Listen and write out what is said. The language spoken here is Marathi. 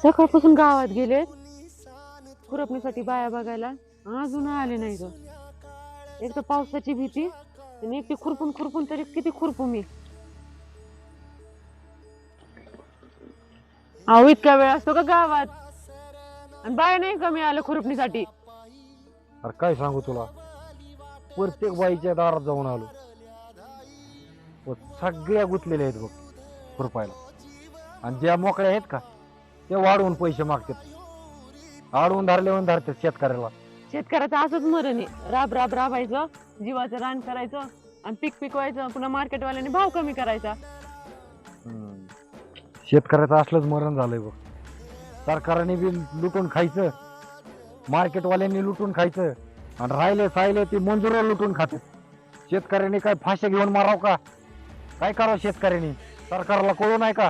सकाळपासून गावात गेले खुरपणीसाठी बाया बघायला, अजून आले नाही ग. एक तर पावसाची भीती आणि एकटी खुरपून खुरपून तरी किती खुरपू मी. अहो इतका वेळ असतो का गावात, आणि बाया नाही कमी आलं खुरपणीसाठी. अरे काय सांगू तुला, प्रत्येक बाईच्या दारात जाऊन आलो, सगळ्या गुंतलेल्या आहेत बघ खुरपायला. आणि ज्या मोकळ्या आहेत का ते वाढवून पैसे मागतात, अडवून धरतात शेतकऱ्याला. शेतकऱ्याचं असंच मरण आहे, राब राब राबायचं, जीवाचं रान करायचं आणि पीक पिकवायचं, पुन्हा मार्केटवाल्याने भाव कमी करायचा. शेतकऱ्याचं असलंच मरण झालंय बघ. सरकारने बी लुटून खायचं, मार्केटवाल्यांनी लुटून खायचं, आणि राहिले ते मंजुरा लुटून खातात. शेतकऱ्यांनी काय फाशी घेऊन माराव का? काय करावं शेतकऱ्यांनी? सरकारला कळू नाही का